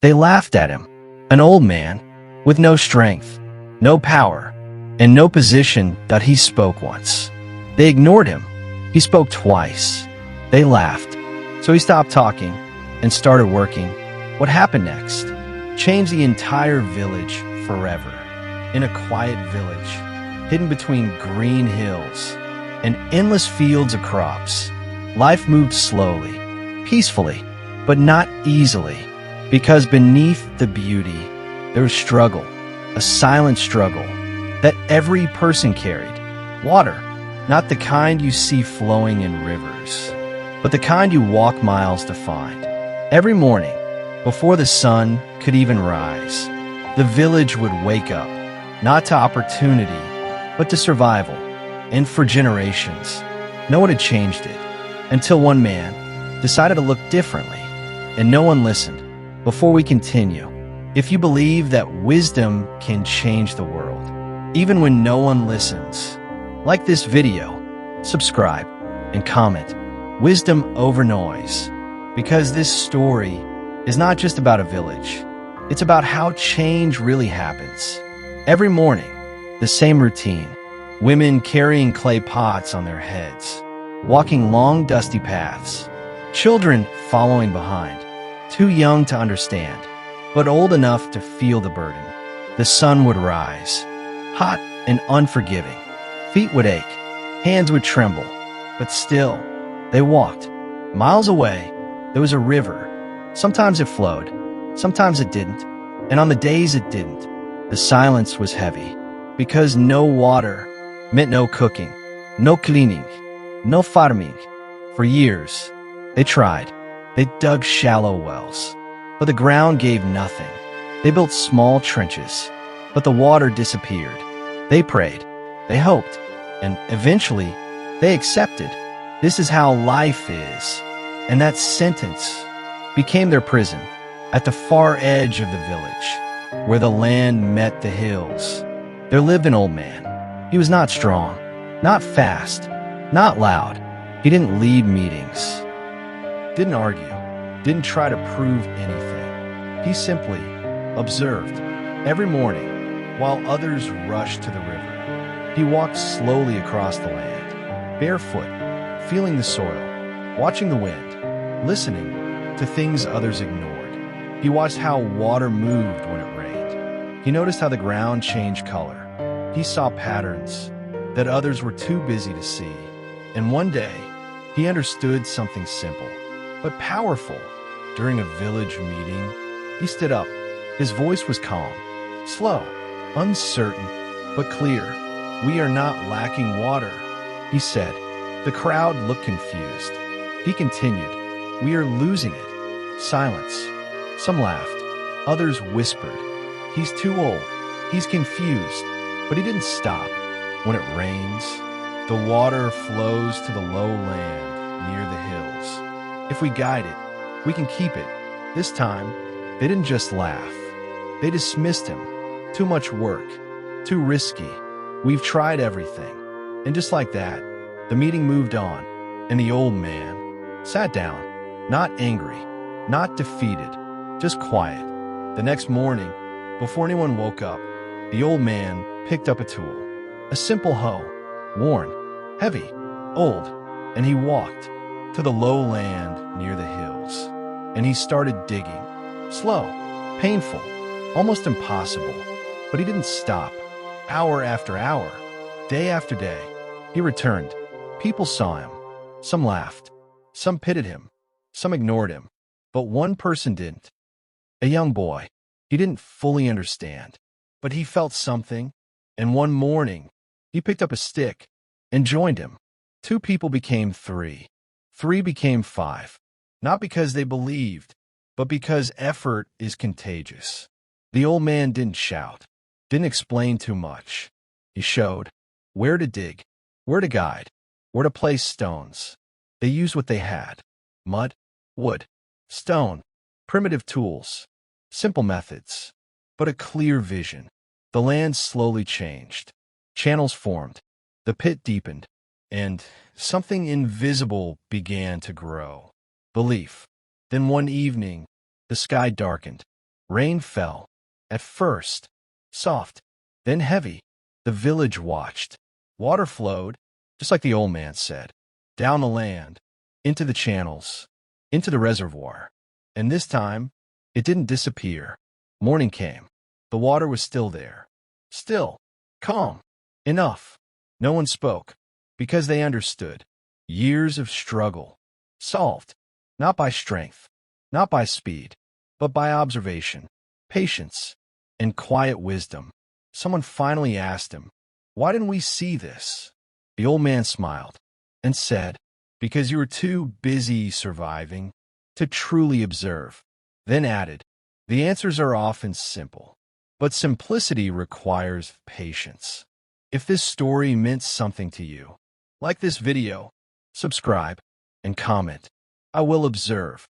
They laughed at him, an old man, with no strength, no power, and no position that he spoke once. They ignored him. He spoke twice. They laughed. So he stopped talking and started working. What happened next? Changed the entire village forever. In a quiet village, hidden between green hills and endless fields of crops, life moved slowly, peacefully, but not easily, because beneath the beauty, there was struggle, a silent struggle that every person carried. Water, not the kind you see flowing in rivers, but the kind you walk miles to find. Every morning, before the sun could even rise, the village would wake up, not to opportunity, but to survival. And for generations, no one had changed it, until one man decided to look differently, and no one listened. Before we continue, if you believe that wisdom can change the world, even when no one listens, like this video, subscribe, and comment wisdom over noise, because this story is not just about a village. It's about how change really happens. Every morning, the same routine. Women carrying clay pots on their heads, walking long dusty paths. Children following behind, too young to understand, but old enough to feel the burden. The sun would rise, hot and unforgiving. Feet would ache, hands would tremble, but still, they walked. Miles away, there was a river. Sometimes it flowed, sometimes it didn't. And on the days it didn't, the silence was heavy, because no water meant no cooking, no cleaning, no farming. For years, they tried. They dug shallow wells, but the ground gave nothing. They built small trenches, but the water disappeared. They prayed, they hoped, and eventually, they accepted. This is how life is. And that sentence became their prison at the far edge of the village, where the land met the hills. There lived an old man. He was not strong, not fast, not loud. He didn't lead meetings, didn't argue, didn't try to prove anything. He simply observed. Every morning, while others rushed to the river, he walked slowly across the land, barefoot, feeling the soil, watching the wind, listening to things others ignored. He watched how water moved when it rained. He noticed how the ground changed color. He saw patterns that others were too busy to see. And one day, he understood something simple, but powerful. During a village meeting, he stood up. His voice was calm, slow, uncertain, but clear. "We are not lacking water," he said. The crowd looked confused. He continued, "We are losing it." Silence. Some laughed. Others whispered, "He's too old. He's confused." But he didn't stop. When it rains, the water flows to the lowland near the hills. If we guide it, we can keep it. This time, they didn't just laugh. They dismissed him. Too much work. Too risky. We've tried everything. And just like that, the meeting moved on, and the old man sat down, not angry, not defeated, just quiet. The next morning, before anyone woke up, the old man picked up a tool, a simple hoe, worn, heavy, old, and he walked to the lowland near the hills. And he started digging, slow, painful, almost impossible. But he didn't stop. Hour after hour, day after day, he returned. People saw him. Some laughed. Some pitied him. Some ignored him. But one person didn't. A young boy. He didn't fully understand, but he felt something. And one morning, he picked up a stick and joined him. 2 people became 3. 3 became 5. Not because they believed, but because effort is contagious. The old man didn't shout, didn't explain too much. He showed where to dig, where to guide, where to place stones. They used what they had: mud, wood, stone, primitive tools, simple methods, but a clear vision. The land slowly changed. Channels formed, the pit deepened, and something invisible began to grow. Belief. Then one evening, the sky darkened. Rain fell. At first, soft, then heavy. The village watched. Water flowed, just like the old man said, down the land, into the channels, into the reservoir. And this time, it didn't disappear. Morning came. The water was still there. Still, calm, enough. No one spoke, because they understood. Years of struggle, solved, not by strength, not by speed, but by observation, patience, and quiet wisdom. Someone finally asked him, "Why didn't we see this?" The old man smiled and said, "Because you were too busy surviving to truly observe." Then added, "The answers are often simple, but simplicity requires patience." If this story meant something to you, like this video, subscribe, and comment. I will observe.